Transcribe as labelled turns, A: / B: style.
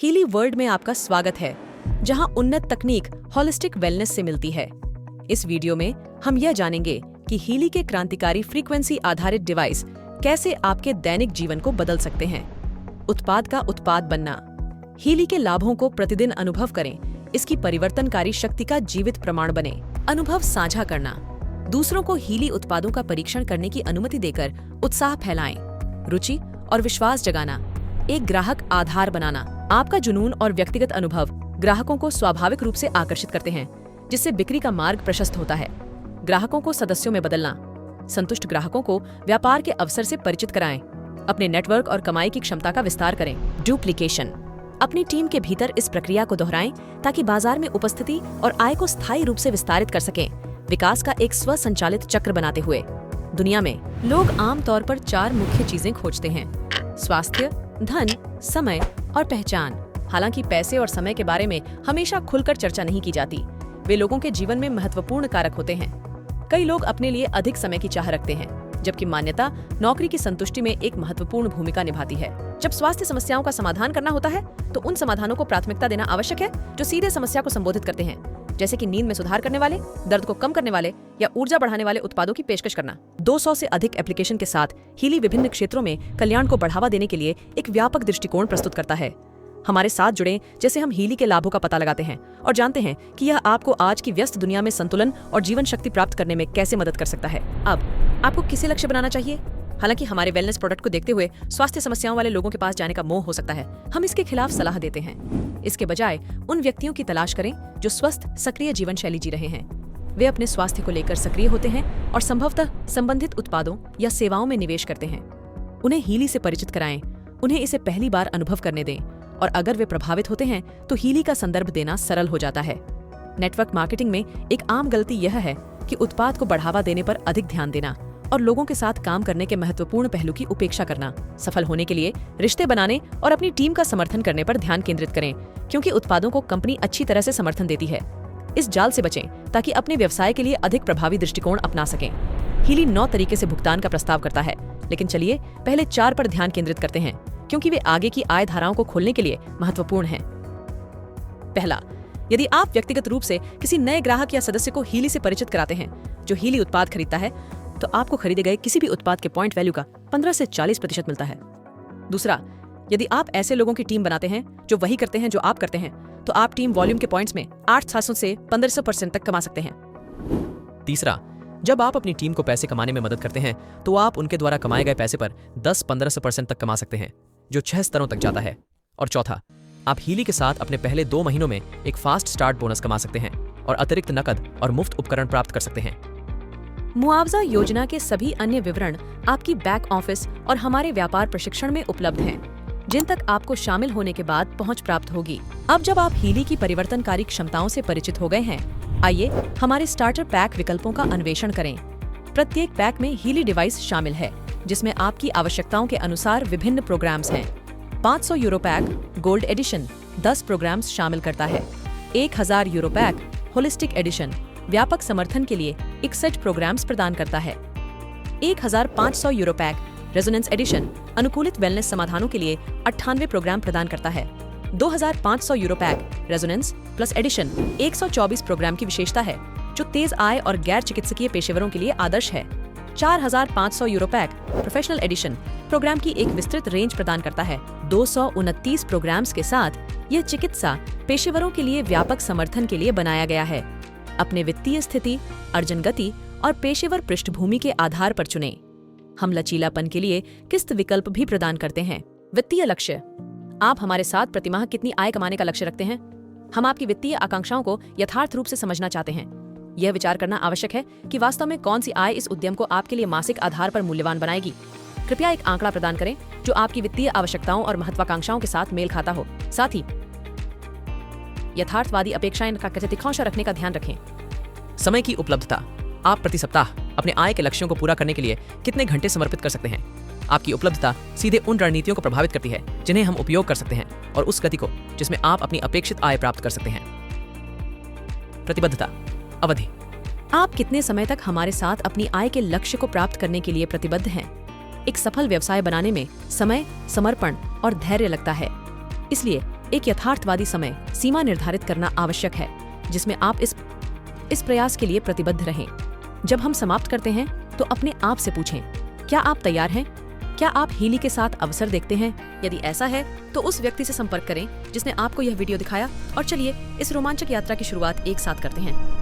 A: Healy world में आपका स्वागत है, जहां उन्नत तकनीक होलिस्टिक वेलनेस से मिलती है। इस वीडियो में हम यह जानेंगे कि हीली के क्रांतिकारी फ्रीक्वेंसी आधारित डिवाइस कैसे आपके दैनिक जीवन को बदल सकते हैं। उत्पाद का उत्पाद बनना। हीली के लाभों को प्रतिदिन अनुभव करें, इसकी परिवर्तनकारी शक्ति का जीवित प्रमाण बने। अनुभव साझा करना। दूसरों को हीली उत्पादों का परीक्षण करने की अनुमति देकर उत्साह फैलाएं। रुचि और विश्वास जगाना। एक ग्राहक आधार बनाना। आपका जुनून और व्यक्तिगत अनुभव ग्राहकों को स्वाभाविक रूप से आकर्षित करते हैं, जिससे बिक्री का मार्ग प्रशस्त होता है। ग्राहकों को सदस्यों में बदलना। संतुष्ट ग्राहकों को व्यापार के अवसर से परिचित कराएं। अपने नेटवर्क और कमाई की क्षमता का विस्तार करें। डुप्लीकेशन। अपनी टीम के भीतर इस प्रक्रिया को दोहराएं ताकि बाजार में उपस्थिति और आय को स्थायी रूप से विस्तारित कर सकें, विकास का एक स्वसंचालित चक्र बनाते हुए। दुनिया में लोग आमतौर पर 4 मुख्य चीजें खोजते हैं: स्वास्थ्य, धन, समय और पहचान। हालांकि पैसे और समय के बारे में हमेशा खुलकर चर्चा नहीं की जाती। वे लोगों के जीवन में महत्वपूर्ण कारक होते हैं। कई लोग अपने लिए अधिक समय की चाह रखते हैं, जबकि मान्यता नौकरी की संतुष्टि में एक महत्वपूर्ण भूमिका निभाती है। जब स्वास्थ्य समस्याओं का समाधान करना होता है, तो उन समाधानों को प्राथमिकता देना आवश्यक है जो सीधे समस्या को संबोधित करते हैं, जैसे कि नींद में सुधार करने वाले, दर्द को कम करने वाले या ऊर्जा बढ़ाने वाले उत्पादों की पेशकश करना। 200 से अधिक एप्लीकेशन के साथ हीली विभिन्न क्षेत्रों में कल्याण को बढ़ावा देने के लिए एक व्यापक दृष्टिकोण प्रस्तुत करता है। हमारे साथ जुड़ें, जैसे हम हीली के लाभों का पता लगाते हैं और जानते हैं कि यह आपको आज की व्यस्त दुनिया में संतुलन और जीवन शक्ति प्राप्त करने में कैसे मदद कर सकता है। अब आपको किसे लक्ष्य बनाना चाहिए? हालांकि हमारे वेलनेस प्रोडक्ट को देखते हुए स्वास्थ्य समस्याओं वाले लोगों के पास जाने का मोह हो सकता है, हम इसके खिलाफ सलाह देते हैं। इसके बजाय उन व्यक्तियों की तलाश करें जो स्वस्थ, सक्रिय जीवन शैली जी रहे हैं। वे अपने स्वास्थ्य को लेकर सक्रिय होते हैं और संभवतः संबंधित उत्पादों या सेवाओं में निवेश करते हैं। उन्हें हीली से परिचित कराएं, उन्हें इसे पहली बार अनुभव करने दें, और अगर वे प्रभावित होते हैं तो हीली का संदर्भ देना सरल हो जाता है। नेटवर्क मार्केटिंग में एक आम गलती यह है कि उत्पाद को बढ़ावा देने पर अधिक ध्यान देना और लोगों के साथ काम करने के महत्वपूर्ण पहलू की उपेक्षा करना। सफल होने के लिए रिश्ते बनाने और अपनी टीम का समर्थन करने पर ध्यान केंद्रित करें, क्योंकि उत्पादों को कंपनी अच्छी तरह से समर्थन देती है। इस जाल से बचें ताकि अपने व्यवसाय के लिए अधिक प्रभावी दृष्टिकोण अपना सकें। हीली 9 तरीके से भुगतान का प्रस्ताव करता है, लेकिन चलिए पहले 4 पर ध्यान केंद्रित करते हैं, क्योंकि वे आगे की आय धाराओं को खोलने के लिए महत्वपूर्ण हैं। पहला, यदि आप व्यक्तिगत रूप से किसी नए ग्राहक या सदस्य को हीली से परिचित कराते हैं जो हीली उत्पाद खरीदता है, तो आपको खरीदे गए किसी भी उत्पाद के पॉइंट वैल्यू का 15 से 40% मिलता है। दूसरा, यदि आप ऐसे लोगों की टीम बनाते हैं जो वही करते हैं जो आप करते हैं, तो आप टीम वॉल्यूम के पॉइंट्स में 800 से 1500% तक कमा सकते हैं। तीसरा, जब आप अपनी टीम को पैसे कमाने में मदद करते हैं, तो आप उनके द्वारा कमाए गए पैसे पर 10-15% तक कमा सकते हैं, जो 6 स्तरों तक जाता है। और चौथा, आप हीली के साथ अपने पहले 2 महीनों में एक फास्ट स्टार्ट बोनस कमा सकते हैं और अतिरिक्त नकद और मुफ्त उपकरण प्राप्त कर सकते हैं। मुआवजा योजना के सभी अन्य विवरण आपकी बैक ऑफिस और हमारे व्यापार प्रशिक्षण में उपलब्ध हैं, जिन तक आपको शामिल होने के बाद पहुंच प्राप्त होगी। अब जब आप हीली की परिवर्तनकारी क्षमताओं से परिचित हो गए हैं, आइए हमारे स्टार्टर पैक विकल्पों का अन्वेषण करें। प्रत्येक पैक में हीली डिवाइस शामिल है, जिसमें आपकी आवश्यकताओं के अनुसार विभिन्न प्रोग्राम्स हैं। 500 euro pack gold edition 10 programmes शामिल करता है। 1000 यूरो पैक होलिस्टिक एडिशन व्यापक समर्थन के लिए 61 प्रोग्राम्स प्रदान करता है। 1500 यूरो पैक रेजोनेंस एडिशन अनुकूलित वेलनेस समाधानों के लिए 98 प्रोग्राम प्रदान करता है। 2500 euro pack resonance plus edition 124 programme की विशेषता है, जो तेज आय और गैर चिकित्सकीय पेशेवरों के लिए आदर्श है। 4500 euro pack professional edition programme की एक विस्तृत रेंज प्रदान करता है। 229 प्रोग्राम्स के साथ यह चिकित्सा पेशेवरों के लिए व्यापक समर्थन के लिए बनाया गया है। अपने वित्तीय स्थिति, अर्जन गति और पेशेवर पृष्ठभूमि के आधार पर चुनें। हम लचीलापन के लिए किस्त विकल्प भी प्रदान करते हैं। वित्तीय लक्ष्य। आप हमारे साथ प्रतिमाह कितनी आय कमाने का लक्ष्य रखते हैं? हम आपकी वित्तीय आकांक्षाओं को यथार्थ रूप से समझना चाहते हैं। यह विचार करना आवश्यक है कि वास्तव में कौन सी आय इस उद्यम को आपके लिए मासिक आधार पर मूल्यवान बनाएगी। कृपया एक आंकड़ा प्रदान करें जो आपकी वित्तीय आवश्यकताओं और महत्वाकांक्षाओं के साथ मेल खाता हो। साथ ही यथार्थवादी अपेक्षाएं का तिथिकांश रखने का ध्यान रखें। समय की उपलब्धता। आप प्रति सप्ताह अपने आय के लक्ष्यों को पूरा करने के लिए कितने घंटे समर्पित कर सकते हैं? आपकी उपलब्धता सीधे उन रणनीतियों को प्रभावित करती है जिन्हें हम उपयोग कर सकते हैं, और उस गति को जिसमें आप अपनी अपेक्षित आय प्राप्त कर सकते हैं। प्रतिबद्धता अवधि। आप कितने समय तक हमारे साथ अपनी आय के लक्ष्य को प्राप्त करने के लिए प्रतिबद्ध हैं? एक सफल व्यवसाय बनाने में समय, समर्पण और धैर्य लगता है। इसलिए एक यथार्थवादी समय सीमा निर्धारित करना आवश्यक है, जिसमें आप इस प्रयास के लिए प्रतिबद्ध रहें। जब हम समाप्त करते हैं तो अपने आप से पूछें, क्या आप तैयार हैं? क्या आप हीली के साथ अवसर देखते हैं? यदि ऐसा है तो उस व्यक्ति से संपर्क करें जिसने आपको यह वीडियो दिखाया, और चलिए इस रोमांचक यात्रा की शुरुआत एक साथ करते हैं।